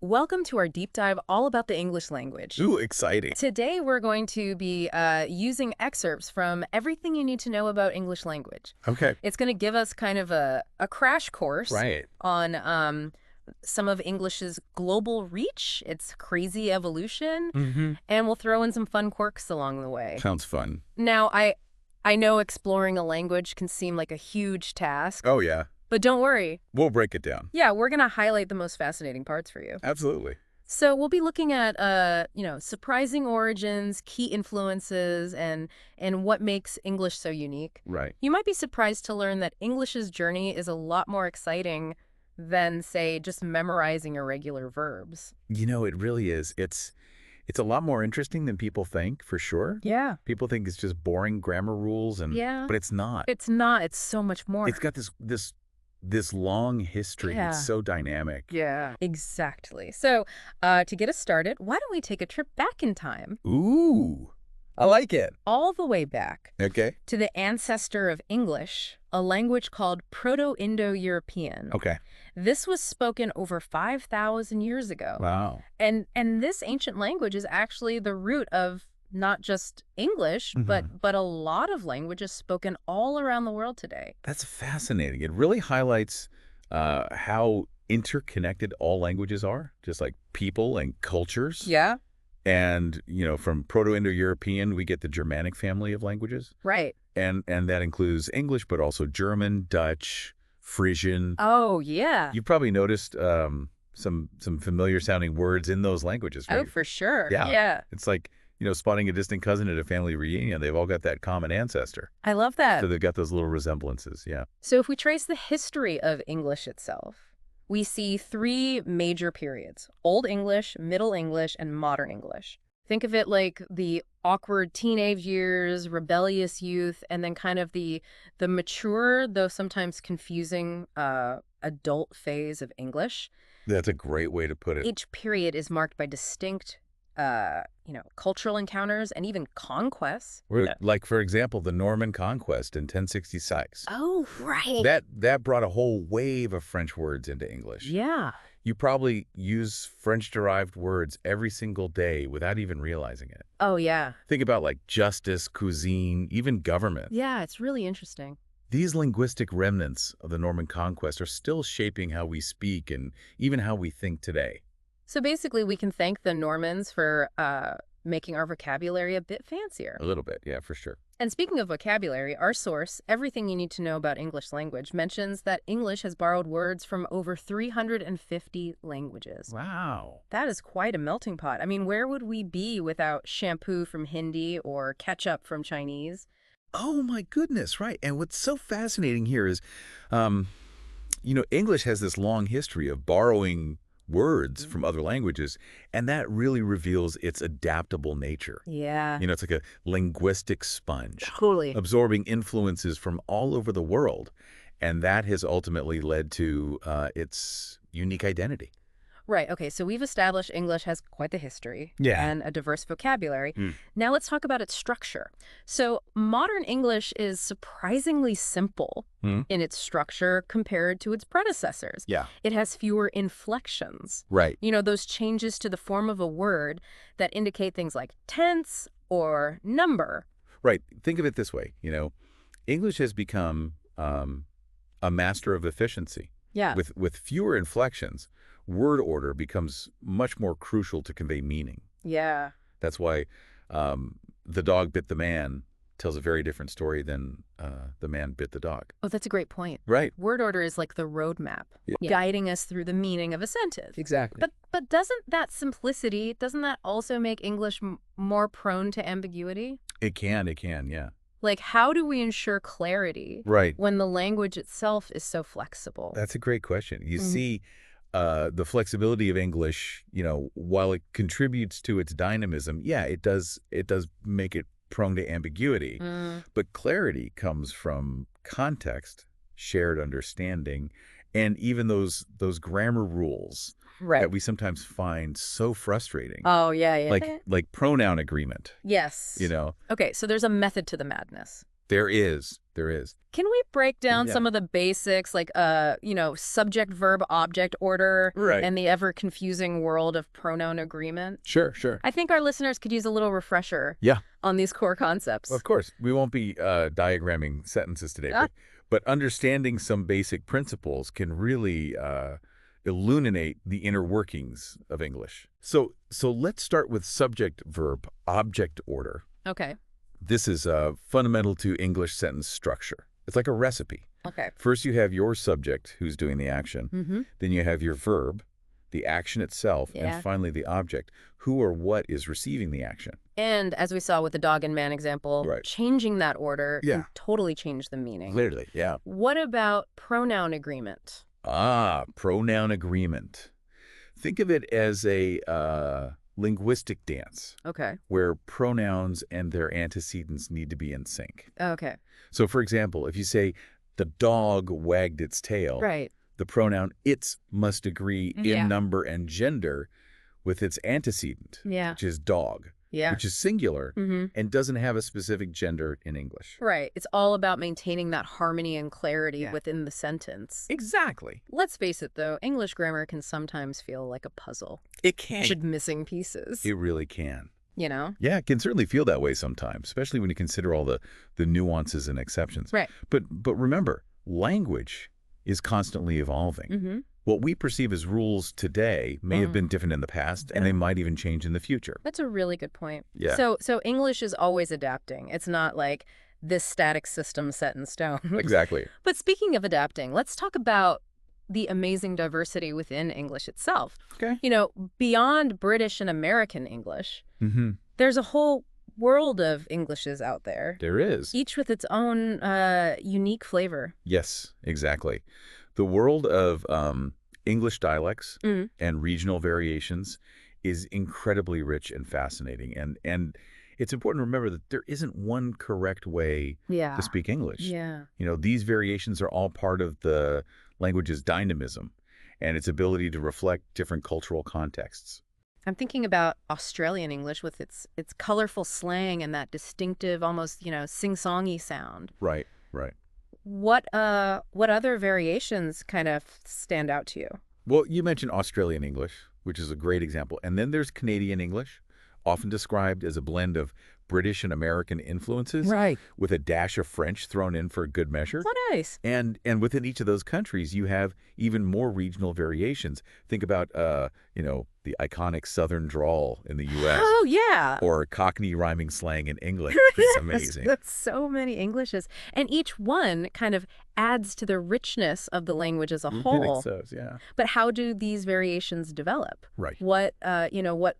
Welcome to our deep dive all about the English language. Ooh, exciting. Today we're going to be using excerpts from everything you need to know about English language. Okay. It's going to give us kind of a crash course Right. on some of English's global reach, its crazy evolution, Mm-hmm. and we'll throw in some fun quirks along the way. Sounds fun. Now, I know exploring a language can seem like a huge task, Oh, yeah. but don't worry. We'll break it down. Yeah, we're going to highlight the most fascinating parts for you. Absolutely. So we'll be looking at, surprising origins, key influences, and what makes English so unique. Right. You might be surprised to learn that English's journey is a lot more exciting than, say, just memorizing irregular verbs. It really is. It's a lot more interesting than people think, for sure. Yeah. People think it's just boring grammar rules, Yeah. but it's not. It's not. It's so much more. It's got this long history. Yeah. It's so dynamic. Yeah, exactly. So to get us started, why don't we take a trip back in time, Ooh, I like it. all the way back Okay. to the ancestor of English, a language called Proto-Indo-European. Okay. This was spoken over 5,000 years ago. Wow. And this ancient language is actually the root of not just English, but a lot of languages spoken all around the world today. That's fascinating. It really highlights how interconnected all languages are, just like people and cultures. Yeah, And, from Proto-Indo-European, we get the Germanic family of languages. right. And that includes English, but also German, Dutch, Frisian. Oh, yeah. You've probably noticed some familiar sounding words in those languages, Oh, right? for sure. Yeah. Yeah. It's like, spotting a distant cousin at a family reunion. They've all got that common ancestor. I love that. So they've got those little resemblances, yeah. So if we trace the history of English itself, we see three major periods: Old English, Middle English, and Modern English. Think of it like the awkward teenage years, rebellious youth, and then kind of the mature, though sometimes confusing, adult phase of English. That's a great way to put it. Each period is marked by distinct, cultural encounters and even conquests. Like, for example, the Norman Conquest in 1066. Oh, right. That brought a whole wave of French words into English. Yeah. You probably use French-derived words every single day without even realizing it. Oh, yeah. Think about like justice, cuisine, even government. Yeah, it's really interesting. These linguistic remnants of the Norman Conquest are still shaping how we speak and even how we think today. So basically, we can thank the Normans for making our vocabulary a bit fancier. A little bit, yeah, for sure. And speaking of vocabulary, our source, Everything You Need to Know About English Language, mentions that English has borrowed words from over 350 languages. Wow. That is quite a melting pot. I mean, where would we be without shampoo from Hindi or ketchup from Chinese? Oh, my goodness, right. And what's so fascinating here is, English has this long history of borrowing words from other languages, and that really reveals its adaptable nature. Yeah. It's like a linguistic sponge, Totally. absorbing influences from all over the world, and that has ultimately led to its unique identity. Right. Okay. So we've established English has quite the history Yeah. and a diverse vocabulary. Mm. Now let's talk about its structure. So modern English is surprisingly simple Mm. in its structure compared to its predecessors. Yeah. It has fewer inflections. Right. Those changes to the form of a word that indicate things like tense or number. Right. Think of it this way. English has become a master of efficiency. Yeah. With fewer inflections, word order becomes much more crucial to convey meaning. Yeah. That's why the dog bit the man tells a very different story than the man bit the dog. Oh, that's a great point. Right. Word order is like the roadmap, Yeah. guiding us through the meaning of a sentence. Exactly. But doesn't that simplicity, doesn't that also make English more prone to ambiguity? It can, yeah. Like, how do we ensure clarity Right. when the language itself is so flexible? That's a great question. You see, the flexibility of English, while it contributes to its dynamism, yeah, it does make it prone to ambiguity. But clarity comes from context, shared understanding, and even those grammar rules Right. that we sometimes find so frustrating. Oh, yeah. Like pronoun agreement, Yes. you know? Okay, so there's a method to the madness. There is. There is. Can we break down Yeah. some of the basics, like, subject, verb, object order Right. and the ever-confusing world of pronoun agreement? Sure, sure. I think our listeners could use a little refresher Yeah. on these core concepts. Of course. We won't be diagramming sentences today, but understanding some basic principles can really illuminate the inner workings of English. So let's start with subject-verb-object order. Okay. This is fundamental to English sentence structure. It's like a recipe. Okay. First, you have your subject who's doing the action. Mm-hmm. Then you have your verb, the action itself, Yeah. and finally the object, who or what is receiving the action. And as we saw with the dog and man example, Right. changing that order Yeah. can totally change the meaning. Clearly, yeah. What about pronoun agreement? Pronoun agreement. Think of it as a linguistic dance Okay. where pronouns and their antecedents need to be in sync. Okay. So, for example, if you say, the dog wagged its tail, Right. the pronoun its must agree Yeah. in number and gender with its antecedent, Yeah. which is dog, Yeah. which is singular Mm-hmm. and doesn't have a specific gender in English. Right. It's all about maintaining that harmony and clarity Yeah. within the sentence. Exactly. Let's face it, though, English grammar can sometimes feel like a puzzle. It can. With missing pieces. It really can. You know? Yeah, it can certainly feel that way sometimes, especially when you consider all the nuances and exceptions. Right. But remember, language is constantly evolving. Mm-hmm. What we perceive as rules today may have been different in the past, and they might even change in the future. That's a really good point. Yeah. So English is always adapting. It's not like this static system set in stone. Exactly. But speaking of adapting, let's talk about the amazing diversity within English itself. Okay. You know, beyond British and American English, Mm-hmm. there's a whole world of Englishes out there, There is. each with its own unique flavor. Yes, exactly. The world of English dialects Mm. and regional variations is incredibly rich and fascinating. And it's important to remember that there isn't one correct way Yeah. to speak English. Yeah. You know, these variations are all part of the language's dynamism and its ability to reflect different cultural contexts. I'm thinking about Australian English with its colorful slang and that distinctive, almost, sing-songy sound. Right, right. What other variations kind of stand out to you? Well, you mentioned Australian English, which is a great example. And then there's Canadian English, often described as a blend of British and American influences, Right. with a dash of French thrown in for good measure. Oh, nice. And within each of those countries, you have even more regional variations. Think about, the iconic Southern drawl in the U.S. Oh, yeah. or Cockney rhyming slang in England. It's amazing. That's so many Englishes. And each one kind of adds to the richness of the language as a whole. Yeah. But how do these variations develop? Right. What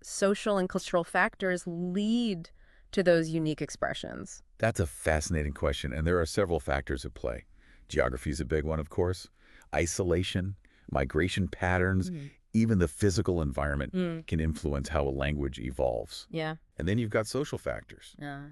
social and cultural factors lead to those unique expressions? That's a fascinating question, and there are several factors at play. Geography is a big one, of course. Isolation, migration patterns, even the physical environment can influence how a language evolves. Yeah. And then you've got social factors. Yeah.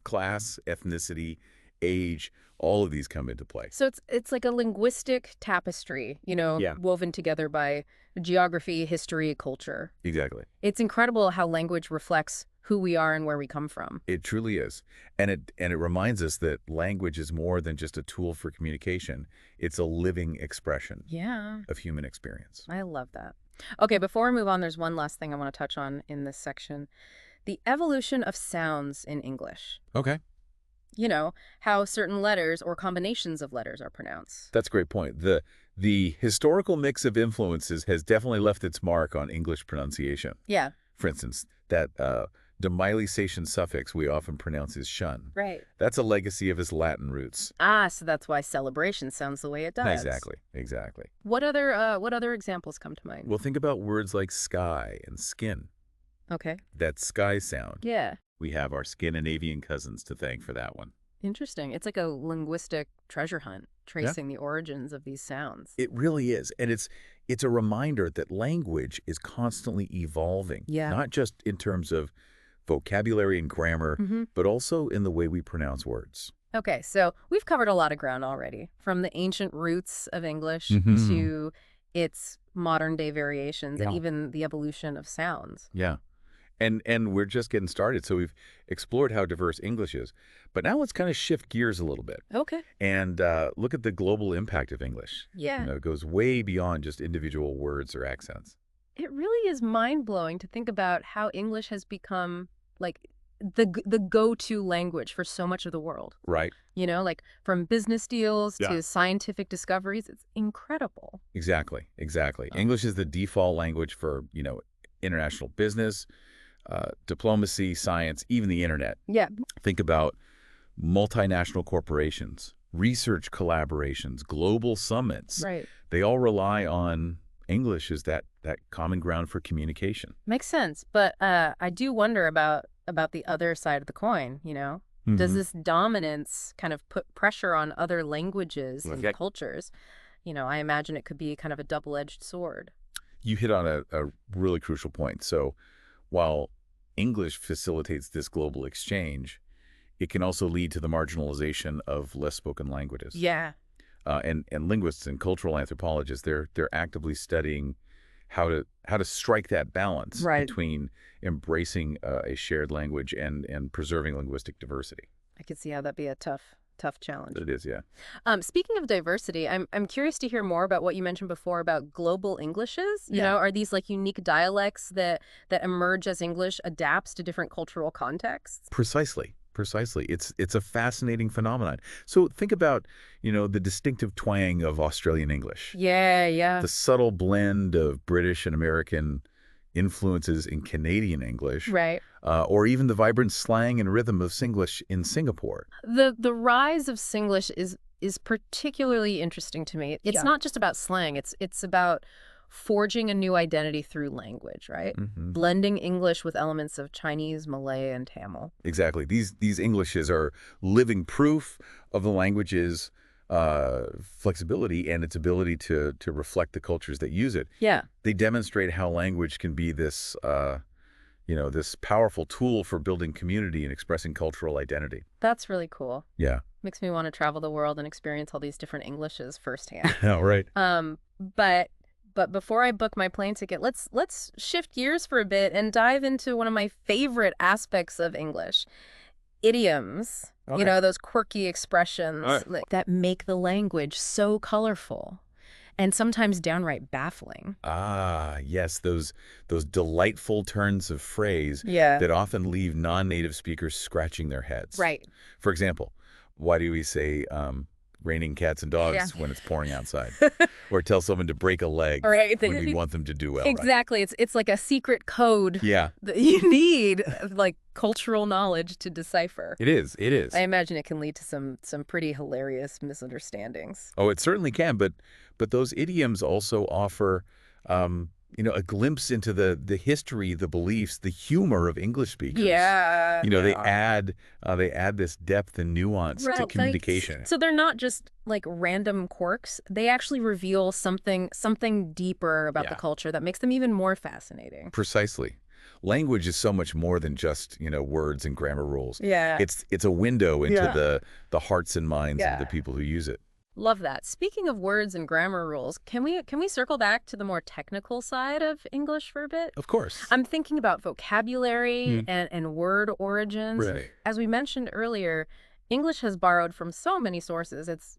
Class, ethnicity, age, all of these come into play. So it's like a linguistic tapestry, Yeah. woven together by geography, history, culture. Exactly. It's incredible how language reflects who we are and where we come from. It truly is. And it reminds us that language is more than just a tool for communication. It's a living expression Yeah. of human experience. I love that. Okay, before we move on, there's one last thing I want to touch on in this section. The evolution of sounds in English. Okay. You know, how certain letters or combinations of letters are pronounced. That's a great point. The historical mix of influences has definitely left its mark on English pronunciation. Yeah. For instance, that demyelization suffix we often pronounce as shun. Right. That's a legacy of its Latin roots. So that's why celebration sounds the way it does. Exactly. What other examples come to mind? Well, think about words like sky and skin. Okay. That sky sound. Yeah. We have our Scandinavian cousins to thank for that one. Interesting. It's like a linguistic treasure hunt, tracing the origins of these sounds. It really is. And it's a reminder that language is constantly evolving. Yeah. Not just in terms of vocabulary and grammar, but also in the way we pronounce words. Okay, so we've covered a lot of ground already, from the ancient roots of English to its modern-day variations and even the evolution of sounds. Yeah. And we're just getting started. So we've explored how diverse English is. But now let's kind of shift gears a little bit Okay. and look at the global impact of English. Yeah. It goes way beyond just individual words or accents. It really is mind-blowing to think about how English has become like the go-to language for so much of the world. Right. Like from business deals Yeah. to scientific discoveries. It's incredible. Exactly. Oh. English is the default language for, international business, diplomacy, science, even the internet. Yeah. Think about multinational corporations, research collaborations, global summits. Right. They all rely on English as that common ground for communication. Makes sense. But I do wonder about the other side of the coin, Does this dominance kind of put pressure on other languages and Okay. cultures? I imagine it could be kind of a double-edged sword. You hit on a really crucial point. So while English facilitates this global exchange, it can also lead to the marginalization of less spoken languages. Yeah. And linguists and cultural anthropologists, they're actively studying how to strike that balance Right. between embracing a shared language and preserving linguistic diversity. I could see how that'd be a tough challenge. It is, yeah. Speaking of diversity, I'm curious to hear more about what you mentioned before about global Englishes. Yeah. Are these like unique dialects that emerge as English adapts to different cultural contexts? Precisely. It's a fascinating phenomenon. So think about, the distinctive twang of Australian English. Yeah. The subtle blend of British and American influences in Canadian English. Right. Or even the vibrant slang and rhythm of Singlish in Singapore. The rise of Singlish is particularly interesting to me. It's Yeah. not just about slang. It's about forging a new identity through language, right? Mm-hmm. Blending English with elements of Chinese, Malay, and Tamil. Exactly. These Englishes are living proof of the language's flexibility and its ability to reflect the cultures that use it. Yeah. They demonstrate how language can be this, this powerful tool for building community and expressing cultural identity. That's really cool. Yeah. Makes me want to travel the world and experience all these different Englishes firsthand. All right. But before I book my plane ticket, let's shift gears for a bit and dive into one of my favorite aspects of English. Idioms. Okay. Those quirky expressions that make the language so colorful and sometimes downright baffling. Ah, yes, those delightful turns of phrase Yeah. that often leave non-native speakers scratching their heads. Right. For example, why do we say raining cats and dogs Yeah. when it's pouring outside? Or tell someone to break a leg Right. when we want them to do well, right? Exactly. It's like a secret code Yeah, that you need, like cultural knowledge to decipher. it is. I imagine it can lead to some pretty hilarious misunderstandings. Oh, it certainly can, but those idioms also offer a glimpse into the history, the beliefs, the humor of English speakers. Yeah. They add this depth and nuance to Right. communication. So they're not just like random quirks. They actually reveal something deeper about the Yeah. culture that makes them even more fascinating. Precisely. Language is so much more than just, words and grammar rules. Yeah. It's a window into Yeah. the hearts and minds of the Yeah. people who use it. Love that. Speaking of words and grammar rules, can we circle back to the more technical side of English for a bit? Of course. I'm thinking about vocabulary and word origins. Right. As we mentioned earlier, English has borrowed from so many sources. It's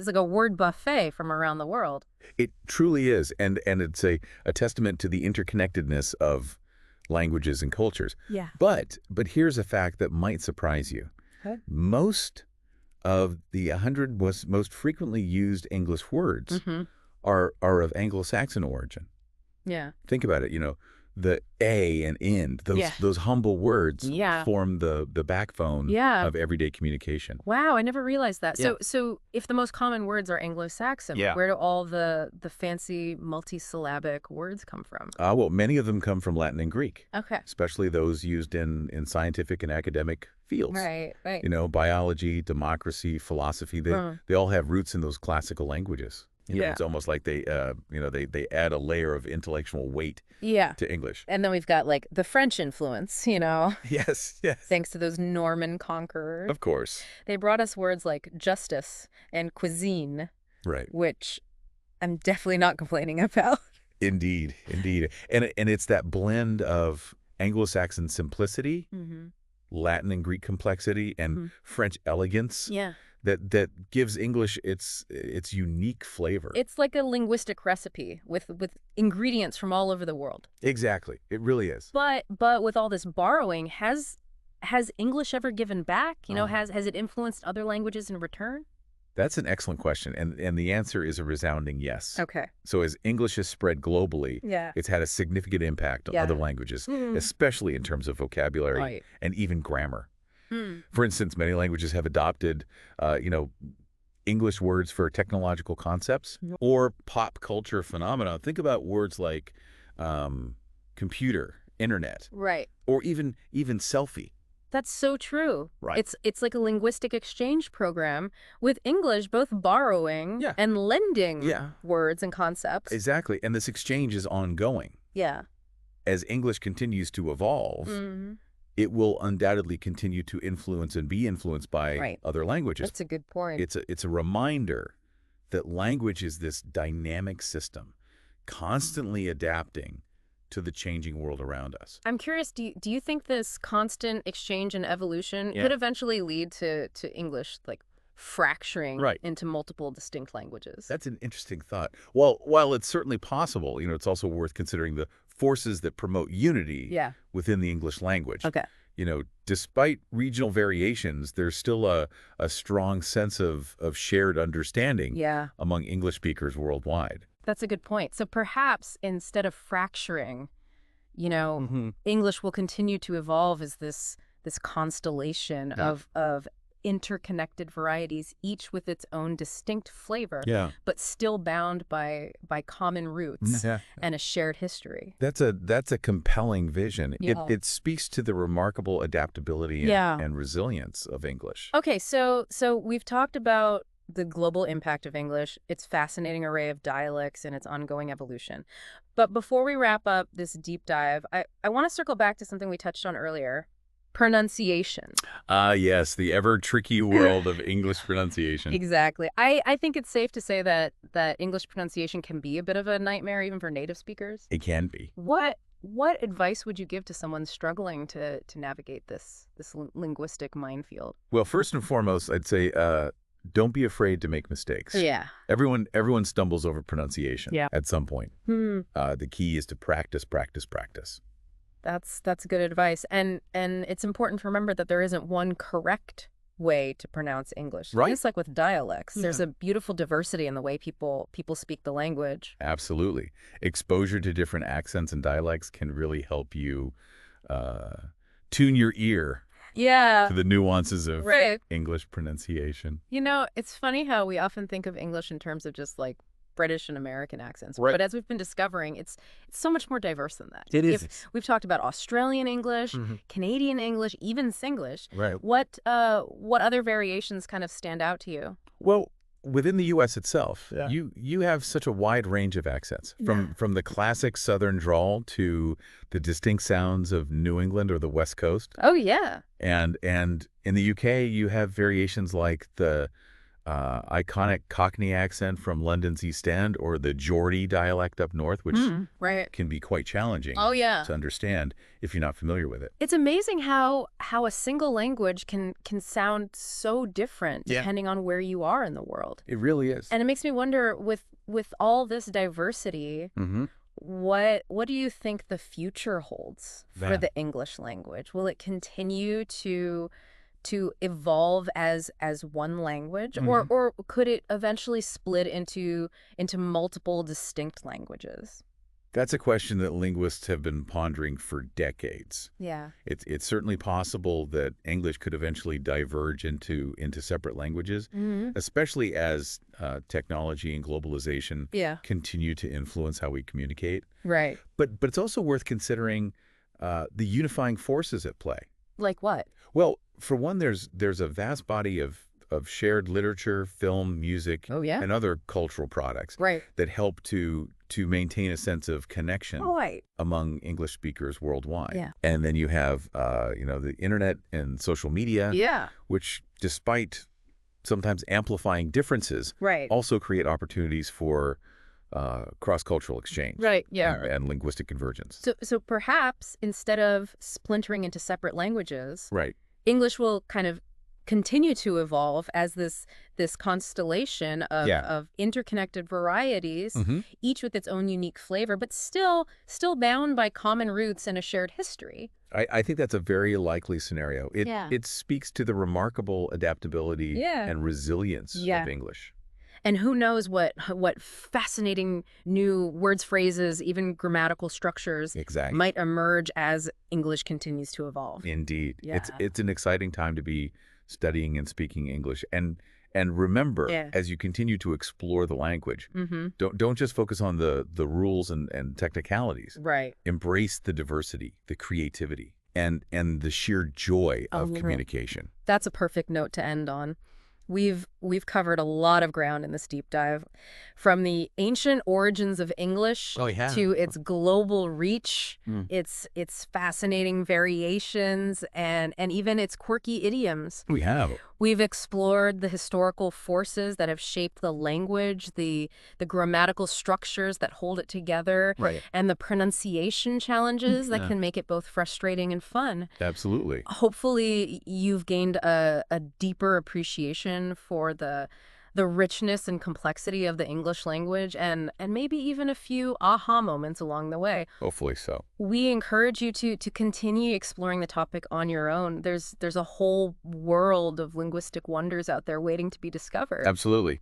like a word buffet from around the world. It truly is. And it's a testament to the interconnectedness of languages and cultures. Yeah. But here's a fact that might surprise you. Okay. Most of the 100 most frequently used English words are of Anglo-Saxon origin. Yeah. Think about it, the a and in, those humble words Yeah. form the backbone Yeah. of everyday communication. Wow, I never realized that. Yeah. So if the most common words are Anglo-Saxon, Yeah. where do all the fancy multisyllabic words come from? Well, many of them come from Latin and Greek, Okay. especially those used in scientific and academic fields. Right. Biology, democracy, philosophy, they all have roots in those classical languages. It's almost like they add a layer of intellectual weight Yeah. to English. And then we've got like the French influence, Yes. thanks to those Norman conquerors. Of course. They brought us words like justice and cuisine, Right. which I'm definitely not complaining about. Indeed. And it's that blend of Anglo-Saxon simplicity, Mm-hmm. Latin and Greek complexity, and Mm-hmm. French elegance Yeah. that gives English its unique flavor. It's like a linguistic recipe with ingredients from all over the world. Exactly. It really is. But with all this borrowing, has English ever given back? You know, has it influenced other languages in return? That's an excellent question, and the answer is a resounding yes. Okay. So as English has spread globally, Yeah. it's had a significant impact on other languages, especially in terms of vocabulary Right. and even grammar. Hmm. For instance, many languages have adopted, English words for technological concepts or pop culture phenomena. Think about words like computer, internet, Right. or even selfie. That's so true. Right. It's like a linguistic exchange program with English both borrowing and lending words and concepts. Exactly. And this exchange is ongoing. Yeah. As English continues to evolve, it will undoubtedly continue to influence and be influenced by other languages. That's a good point. It's a reminder that language is this dynamic system, constantly adapting to the changing world around us. I'm curious, do you think this constant exchange and evolution could eventually lead to English like fracturing into multiple distinct languages? That's an interesting thought. Well, while it's certainly possible, it's also worth considering the forces that promote unity within the English language. Okay. Despite regional variations, there's still a strong sense of shared understanding among English speakers worldwide. That's a good point. So perhaps instead of fracturing, English will continue to evolve as this constellation of interconnected varieties, each with its own distinct flavor, but still bound by common roots and a shared history. That's a compelling vision. It speaks to the remarkable adaptability and resilience of English. Okay, so we've talked about the global impact of English, its fascinating array of dialects, and its ongoing evolution. But before we wrap up this deep dive, I want to circle back to something we touched on earlier. Pronunciation. Yes, the ever-tricky world of English pronunciation. Exactly. I think it's safe to say that English pronunciation can be a bit of a nightmare even for native speakers. It can be. What advice would you give to someone struggling to navigate this linguistic minefield? Well, first and foremost, I'd say don't be afraid to make mistakes. Yeah. Everyone stumbles over pronunciation at some point. The key is to practice, practice, practice. That's good advice. And it's important to remember that there isn't one correct way to pronounce English. Right. It's like with dialects. There's a beautiful diversity in the way people speak the language. Absolutely. Exposure to different accents and dialects can really help you tune your ear to the nuances of English pronunciation. It's funny how we often think of English in terms of just like British and American accents. But as we've been discovering, it's so much more diverse than that. It is. We've talked about Australian English, Canadian English, even Singlish. Right. What other variations kind of stand out to you? Well, within the U.S. itself, you have such a wide range of accents, from the classic Southern drawl to the distinct sounds of New England or the West Coast. Oh, yeah. And in the U.K., you have variations like the iconic Cockney accent from London's East End or the Geordie dialect up north, which can be quite challenging to understand if you're not familiar with it. It's amazing how a single language can sound so different depending on where you are in the world. It really is. And it makes me wonder, with all this diversity, what do you think the future holds for the English language? Will it continue to evolve as one language, or could it eventually split into multiple distinct languages? That's a question that linguists have been pondering for decades. Yeah. It's certainly possible that English could eventually diverge into separate languages, especially as technology and globalization continue to influence how we communicate. Right. But it's also worth considering the unifying forces at play. Like what? Well, for one, there's a vast body of shared literature, film, music, and other cultural products that help to maintain a sense of connection among English speakers worldwide. Yeah. And then you have the internet and social media, which, despite sometimes amplifying differences, also create opportunities for cross-cultural exchange. Right, yeah. And linguistic convergence. So perhaps instead of splintering into separate languages, Right. English will kind of continue to evolve as this constellation of interconnected varieties, each with its own unique flavor, but still bound by common roots and a shared history. I think that's a very likely scenario. Yeah. It speaks to the remarkable adaptability and resilience of English. And who knows what fascinating new words, phrases, even grammatical structures might emerge as English continues to evolve. Indeed. Yeah. It's an exciting time to be studying and speaking English. And remember, as you continue to explore the language, don't just focus on the rules and technicalities. Right. Embrace the diversity, the creativity, and the sheer joy of communication. That's a perfect note to end on. We've covered a lot of ground in this deep dive, from the ancient origins of English to its global reach, its fascinating variations, and even its quirky idioms. We have. We've explored the historical forces that have shaped the language, the grammatical structures that hold it together, and the pronunciation challenges that can make it both frustrating and fun. Absolutely. Hopefully, you've gained a deeper appreciation for the richness and complexity of the English language, and maybe even a few aha moments along the way. Hopefully so. We encourage you to continue exploring the topic on your own. There's a whole world of linguistic wonders out there waiting to be discovered. Absolutely.